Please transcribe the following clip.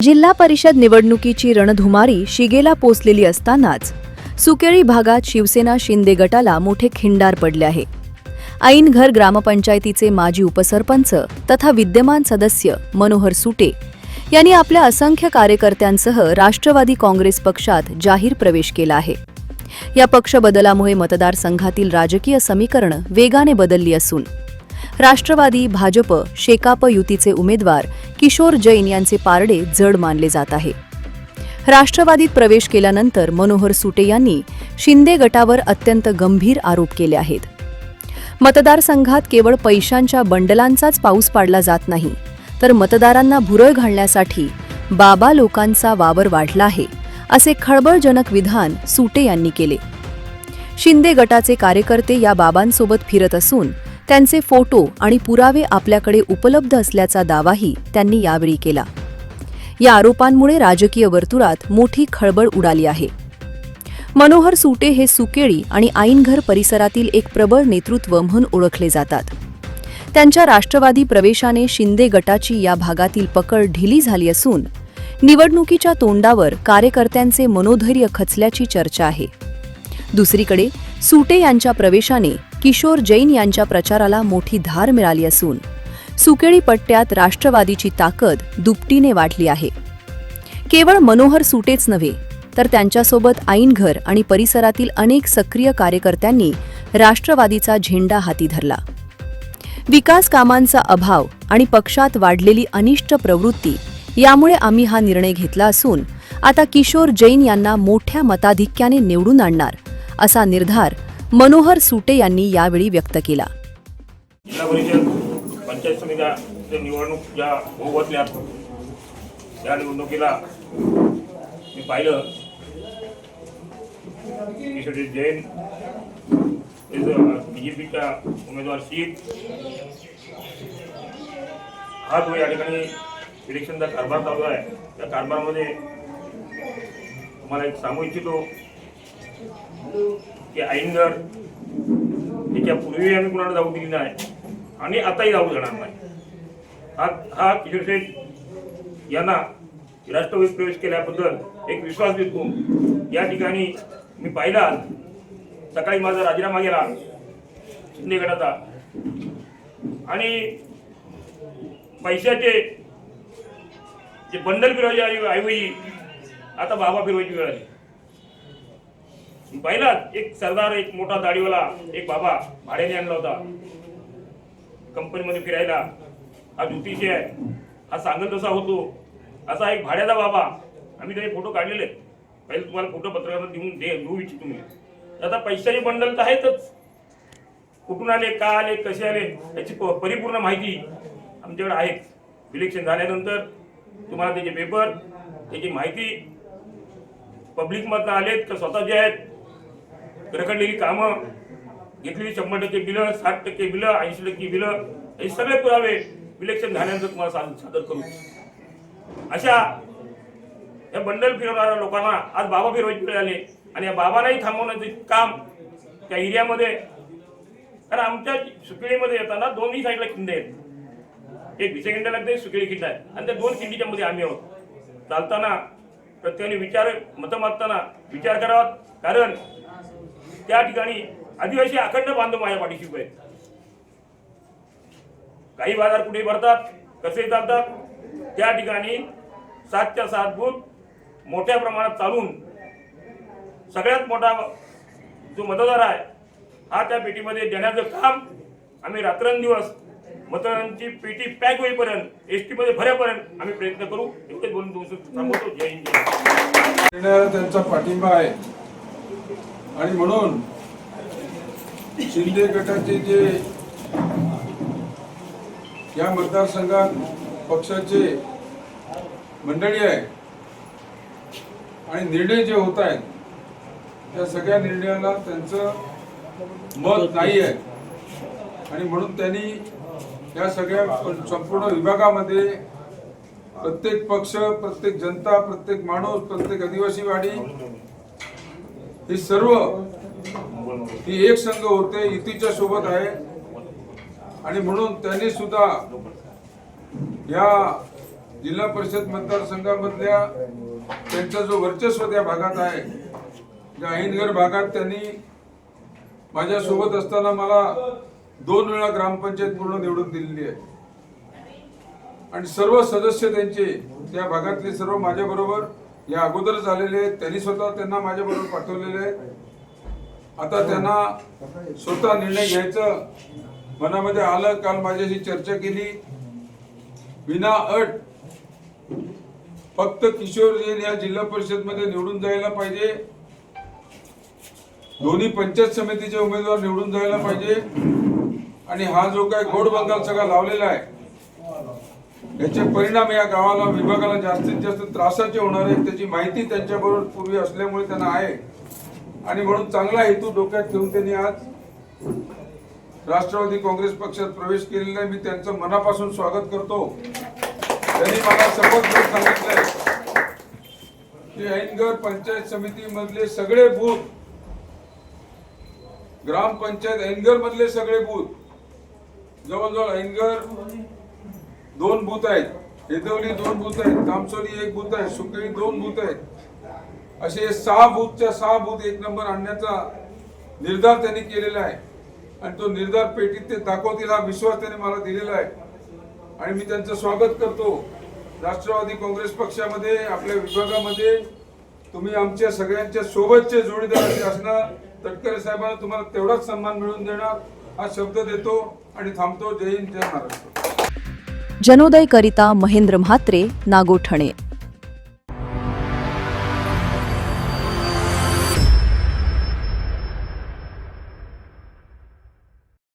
जिल्हा परिषद निवडणुकीची रणधुमारी शिगेला पोचलेली असतानाच सुकेळी भागात शिवसेना शिंदे गटाला मोठे खिंडार पडले आहे। ऐनघर ग्रामपंचायतीचे माजी उपसरपंच तथा विद्यमान सदस्य मनोहर सुटे यांनी आपल्या असंख्य कार्यकर्त्यांसह राष्ट्रवादी काँग्रेस पक्षात जाहीर प्रवेश केला आहे। या पक्ष बदलामुळे मतदारसंघातील राजकीय समीकरण वेगाने बदलली असून राष्ट्रवादी, भाजप, शेकाप युतीचे उमेदवार किशोर जैन यांचे पारडे जड मानले जात आहे। राष्ट्रवादीत प्रवेश केल्यानंतर मनोहर सुटे यांनी शिंदे गटावर अत्यंत गंभीर आरोप केले आहेत। मतदारसंघात केवळ पैशांच्या बंडलांचाच पाऊस पाडला जात नाही, तर मतदारांना भुरळ घालण्यासाठी बाबा लोकांचा वावर वाढला आहे, असे खळबळजनक विधान सुटे यांनी केले। शिंदे गटाचे कार्यकर्ते या बाबांसोबत फिरत असून त्यांचे फोटो आणि पुरावे आपल्याकडे उपलब्ध असल्याचा दावाही त्यांनी यावेळी केला। या आरोपांमुळे राजकीय वर्तुळात मोठी खळबळ उडाली आहे। मनोहर सुटे हे सुकेळी आणि ऐनघर परिसरातील एक प्रबळ नेतृत्व म्हणून ओळखले जातात। त्यांच्या राष्ट्रवादी प्रवेशाने शिंदे गटाची या भागातील पकड ढिली झाली असून निवडणुकीच्या तोंडावर कार्यकर्त्यांचे मनोधैर्य खचल्याची चर्चा आहे। दुसरीकडे सुटे यांच्या प्रवेशाने किशोर जैन यांच्या प्रचाराला मोठी धार मिळाली असून सुकेळी पट्ट्यात राष्ट्रवादीची ताकद दुपटीने वाढली आहे। केवळ मनोहर सुटेच नव्हे, तर त्यांच्यासोबत ऐनघर आणि परिसरातील अनेक सक्रिय कार्यकर्त्यांनी राष्ट्रवादीचा झेंडा हाती धरला। विकास कामांचा अभाव आणि पक्षात वाढलेली अनिष्ट प्रवृत्ती यामुळे आम्ही हा निर्णय घेतला असून आता किशोर जैन यांना मोठ्या मताधिक्याने निवडून आणणार, असा निर्धार मनोहर सुटे यांनी यावेळी व्यक्त केला। जिल्हा परिषद पंचायत समित्या निवडणूक ज्या होऊ घातल्या त्या निवडणुकीला मी पाहिलं किशोर जैन बीजेपीच्या उमेदवार शीट हा जो या ठिकाणी इलेक्शनचा कारभार चालू आहे, त्या कारभारामध्ये तुम्हाला एक सांगू इच्छितो की ऐनघर याच्यापूर्वी आम्ही कुणाला जाऊ दिली नाही आणि आताही जाऊ देणार नाही। हा किशोर शेठ यांना राष्ट्रवादीत प्रवेश केल्याबद्दल एक विश्वास देतो। या ठिकाणी मी पाहिला सकाळी माझा राजीनामा गेला शिंदे गटाचा आणि पैशाचे जे बंडल फिरवायचे ऐवजी आता बाबा फिरवायची वेळ आली। पाहिला एक सरदार, एक मोठा दाढीवाला एक बाबा भाड्याने आणला होता कंपनीमध्ये फिरायला। हा ज्योतिषी आहे, हा सांगत तसा होतो, असा एक भाड्याचा बाबा। आम्ही त्याचे फोटो काढलेले, पहिले तुम्हाला फोटो पत्रकारात देऊ इच्छितो मी। आता पैशाचे बंडल तर आहेतच, कुठून आले, का आले, कसे आले याची परिपूर्ण माहिती आमच्याकडे आहे। इलेक्शन झाल्यानंतर तुम्हाला त्याचे पेपर, त्याची माहिती पब्लिक मधनं आलेत तर स्वतः जे आहेत रखडलेली कामं, घेतलेली 100% बिलं, 60% बिलं, 80% बिलं, हे सगळे पुरावे इलेक्शन झाल्यानंतर तुम्हाला सादर करू। अशा या बंडल फिरवणाऱ्या लोकांना आज बाबा फिरवायची वेळ आली आणि या बाबालाही थांबवण्याचे काम त्या एरियामध्ये, कारण आमच्या सुकेळीमध्ये येताना दोन्ही साईडला खिंड आहेत, एक भिसे खिंड लागते, सुकेळी खिंड आहे आणि त्या दोन खिंडीच्या मध्ये आम्ही आहोत। चालताना प्रत्येकाने मतं मागताना विचार करावा, कारण त्या ठिकाणी आदिवासी अखंड बांधव माझ्या पाठीशी उभे आहेत। काही बाजार कुठे भरतात, कसे चालतात, त्या ठिकाणी 7च्या 7 बूथ मोठ्या प्रमाणात चालून सगळ्यात मोठा जो मतदार आहे हा त्या पेटीमध्ये देण्याचं काम आम्ही रात्रंदिवस मतदारांची पेटी पॅक होईपर्यंत, एसटी मध्ये भरेपर्यंत आम्ही प्रयत्न करू। एवढेच बोलून थांबवतो। जय हिंद। त्यांचा पाठिंबा आहे आणि म्हणून शिंदे गटाचे जे या मतदारसंघात पक्षाचे मंडळी आहे आणि निर्णय जे होत आहेत त्या सगळ्या निर्णयाला त्यांचं मत नाही आहे आणि म्हणून त्यांनी या सगळ्या संपूर्ण विभागामध्ये प्रत्येक पक्ष, प्रत्येक जनता, प्रत्येक माणूस, प्रत्येक आदिवासी वाडी ही सर्व ही एक संघ होते, युतीच्या सोबत आहे आणि म्हणून त्यांनी सुद्धा या जिल्हा परिषद मतदारसंघामधल्या त्यांचा जो वर्चस्व त्या भागात आहे, त्या ऐनगर भागात त्यांनी माझ्यासोबत असताना मला 2 वेळा ग्रामपंचायत पूर्ण निवडून दिलेली आहे आणि सर्व सदस्य त्यांचे त्या भागातले सर्व माझ्या बरोबर या अगोदर झालेले आहेत. त्यांनी स्वतः त्यांना माझ्या बरोबर पाठवलेले आहेत. आता त्यांना स्वतः निर्णय घ्यायचं मनामध्ये आलं. काल माझ्याशी चर्चा केली. बिना अट फक्त किशोर जैन या जिल्हा परिषद मध्ये निवडून जायला पाहिजे, दोन्ही पंचायत समितीचे उमेदवार निवडून जायला पाहिजे आणि हा जो काही घोड बंगाल सगळा लावलेला आहे याचे परिणाम या गावाला विभागाला जास्तीत जास्त त्रासाचे होणार आहेत त्याची माहिती त्यांच्याबरोबर पूर्वी असल्यामुळे त्यांना आहे आणि म्हणून चांगला हेतू डोक्यात ठेवून त्यांनी आज राष्ट्रवादी काँग्रेस पक्षात प्रवेश केलेला आहे. मी त्यांचं मनापासून स्वागत करतो. त्यांनी मला शपथ घेऊन सांगितलंय की ऐनगर पंचायत समिती मधले सगळे बूथ, ग्रामपंचायत ऐनगर मधले सगळे बूथ, जवळजवळ ऐनगर 2 बूथ आहेत, हेदवली 2 बूथ आहेत, तामसोली 1 बूथ आहे, सुकळी 2 बूथ आहेत, असे 6 बूथच्या 6 बूथ 1 नंबर आणण्याचा निर्धार त्यांनी केलेला आहे आणि तो निर्धार पेटीत ते दाखवतील हा विश्वास त्यांनी मला दिलेला आहे आणि मी त्यांचं स्वागत करतो. राष्ट्रवादी काँग्रेस पक्षामध्ये आपल्या विभागामध्ये तुम्ही आमच्या सगळ्यांच्या सोबतचे जोडीदार असणार. तटकरे साहेबांना तुम्हाला तेवढाच सन्मान मिळवून देणार हा शब्द देतो आणि थांबतो. जय हिंद, जय महाराष्ट्र. जनोदयकरिता महेंद्र म्हात्रे, नागोठणे.